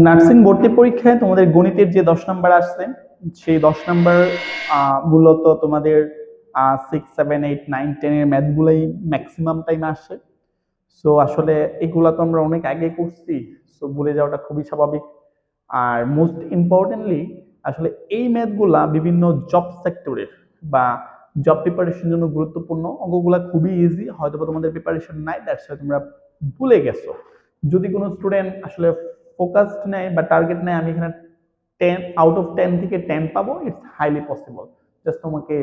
Nursing ভর্তি পরীক্ষায় তোমাদের গণিতের যে 10 নাম্বার আসছে, সেই 10 নাম্বার মূলত তোমাদের 6, 7, 8, 9, 10 এর ম্যাথগুলোই ম্যাক্সিমাম টাইম আসে। সো আসলে এগুলা তো আমরা অনেক আগে করছি, সো ভুলে যাওয়াটা খুবই স্বাভাবিক। আর মোস্ট ইম্পর্টেন্টলি আসলে এই ম্যাথগুলা বিভিন্ন জব সেক্টরের বা জব প্রিপারেশনের জন্য গুরুত্বপূর্ণ। অঙ্কগুলা খুবই ইজি, হয়তো তোমাদের প্রিপারেশন নাই, দ্যাটস ওয়াই তোমরা ভুলে গেছো। যদি কোনো স্টুডেন্ট আসলে ফোকাসড নেয় বা টার্গেট নেয়, আমি এখানে 10 আউট অফ 10 থেকে 10 পাবো, ইটস হাইলি পসিবল। জাস্ট তোমাকে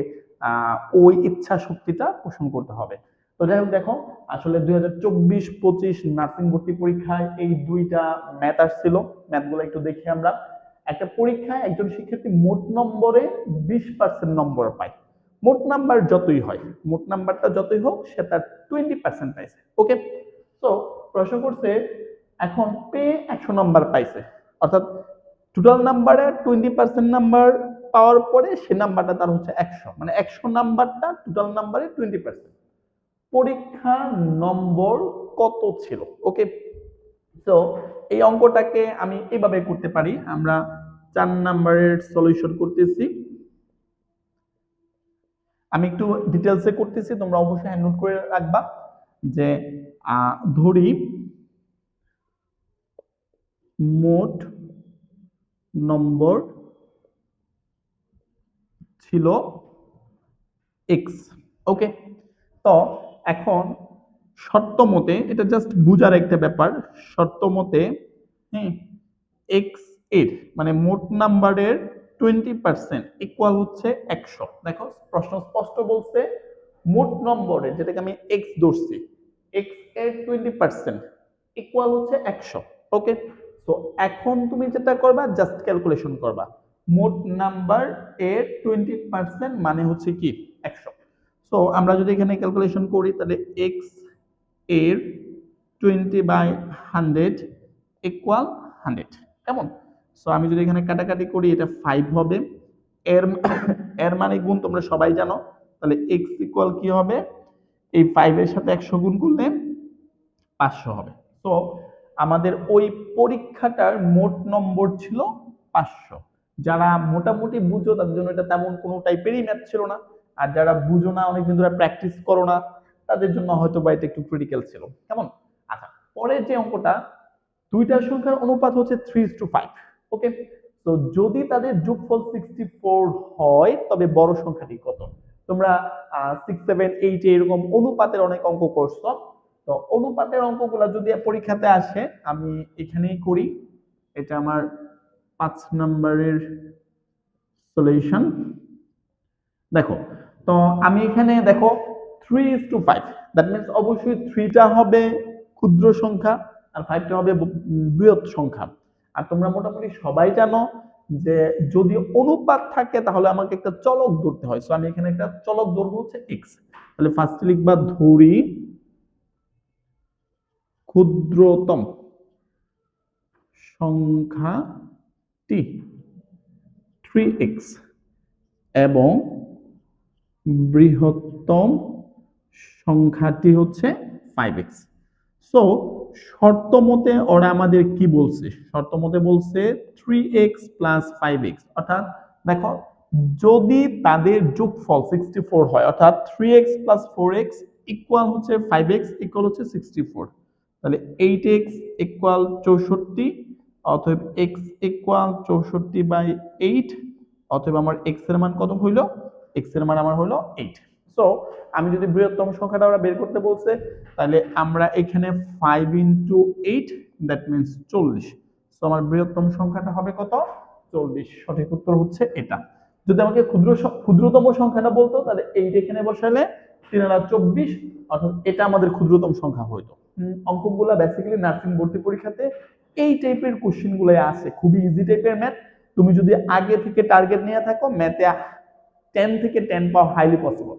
ওই ইচ্ছা শক্তিটা পোষণ করতে হবে। তো যাই হোক, দেখো আসলে 2024-25 নার্সিং ভর্তি পরীক্ষায় এই দুইটা ম্যাথ আসছিল। ম্যাথগুলো একটু দেখি আমরা। একটা পরীক্ষায় একজন শিক্ষার্থী মোট নম্বরে 20% নম্বর পায়। মোট নাম্বার যতই হয়, মোট নাম্বারটা যতই হোক, সে তার 20% পাইছে। ওকে, তো প্রশ্ন করছে এখন পেয়ে 100 নাম্বার পাইছে, অর্থাৎ টোটাল নাম্বারে 20% নাম্বার পাওয়ার পরে সে নাম্বারটা তার হচ্ছে 100, মানে 100 নাম্বারটা টোটাল নাম্বারে 20%। পরীক্ষার নম্বর কত ছিল? ওকে, তো এই অঙ্কটাকে আমি এভাবে করতে পারি। আমরা 4 নাম্বারের সলিউশন করতেছি, আমি একটু ডিটেলসে করতেছি, তোমরা অবশ্যই নোট করে রাখবা। যে ধরি মোট নম্বর ছিল এক্স। ওকে, তো এখন শর্ত মতে, এটা জাস্ট বুঝার একটা ব্যাপার, শর্ত মতে এক্স এর মানে মোট নাম্বারের 20% ইকুয়াল হচ্ছে 100। দেখো প্রশ্ন স্পষ্ট বলছে মোট নম্বরের, যেটাকে আমি এক্স ধরছি, এক্স এর 20% ইকুয়াল হচ্ছে 100। ওকে, তো এখন তুমি যেটা করবা, জাস্ট ক্যালকুলেশন করবা। মোট নাম্বার এর 20% মানে হচ্ছে কি 100। সো আমরা যদি এখানে ক্যালকুলেশন করি, তাহলে এক্স এর 20/100 ইকুয়াল 100। কেমন? সো আমি যদি এখানে কাটাকাটি করি, এটা 5 হবে। এর এর মানে গুণ তোমরা সবাই জানো, তাহলে এক্স ইকুয়াল কি হবে, এই 5 এর সাথে 100 গুণ করলে 500 হবে। তো আমাদের ওই পরীক্ষাটার মোট নম্বর ছিল 500। যারা মোটামুটি বুঝো তাদের জন্য এটা তেমন কোনো টাইপেরই ম্যাথ ছিল না, আর যারা বুঝো না, অনেকদিন ধরে প্র্যাকটিস করো না, তাদের জন্য হয়তো বা এটা একটু ক্রিটিক্যাল ছিল। কেমন? আচ্ছা, পরের যে অঙ্কটা, দুইটার সংখ্যার অনুপাত হচ্ছে 3:5। ওকে, তো যদি তাদের যোগফল 64 হয়, তবে বড় সংখ্যাটি কত? তোমরা 6, 7, 8 এরকম অনুপাতের অনেক অঙ্ক করছো। তো অনুপাতের অঙ্কগুলো যদি পরীক্ষাতে আসে, আমি এখানেই করি। এটা আমার 5 নাম্বারের সলিউশন। দেখো, তো আমি এখানে দেখো 3:5, দ্যাট মিনস অবশ্যই 3টা হবে ক্ষুদ্র সংখ্যা আর 5টা হবে বৃহৎ সংখ্যা। আর তোমরা মোটামুটি সবাই জানো যে যদি অনুপাত থাকে তাহলে আমাকে একটা চলক ধরতে হয়। সো আমি এখানে একটা চলক ধরবো হচ্ছে এক্স। তাহলে ফার্স্টে লিখবা ধরি ক্ষুদ্রতম সংখ্যাটি 3x এবং বৃহত্তম সংখ্যাটি হচ্ছে 5x। সো শর্ত মতে ওরা আমাদের কি বলছে? শর্ত মতে বলছে 3x প্লাস 5x, অর্থাৎ দেখো যদি তাদের যোগফল 64 হয়, অর্থাৎ 3x প্লাস 4x ইকুয়াল হচ্ছে 5x ইকুয়াল হচ্ছে 64, তাহলে 8x ইকুয়াল 64, অতএব x ইকুয়াল 64/8, অতএব আমার x এর মান কত হইলো? x এর মান আমার হলো 8। সো আমি যদি বৃহত্তম সংখ্যাটা ওরা বের করতে বলছে, তাহলে আমরা এখানে 5 ইন্টু 8, দ্যাট মিনস 40। সো আমার বৃহত্তম সংখ্যাটা হবে কত? 40। সঠিক উত্তর হচ্ছে এটা। যদি আমাকে ক্ষুদ্রতম সংখ্যাটা বলতো, তাহলে 8 এখানে বসালে 3/24, অর্থাৎ এটা আমাদের ক্ষুদ্রতম সংখ্যা হইতো। অঙ্কগুলা বেসিক্যালি নার্সিং ভর্তি পরীক্ষাতে এই টাইপের কোশ্চেন গুলো আসে, খুবই ইজি টাইপের ম্যাথ। তুমি যদি আগে থেকে টার্গেট নিয়ে থাকো, ম্যাথে 10 থেকে 10 পাওয়া হাইলি পসিবল।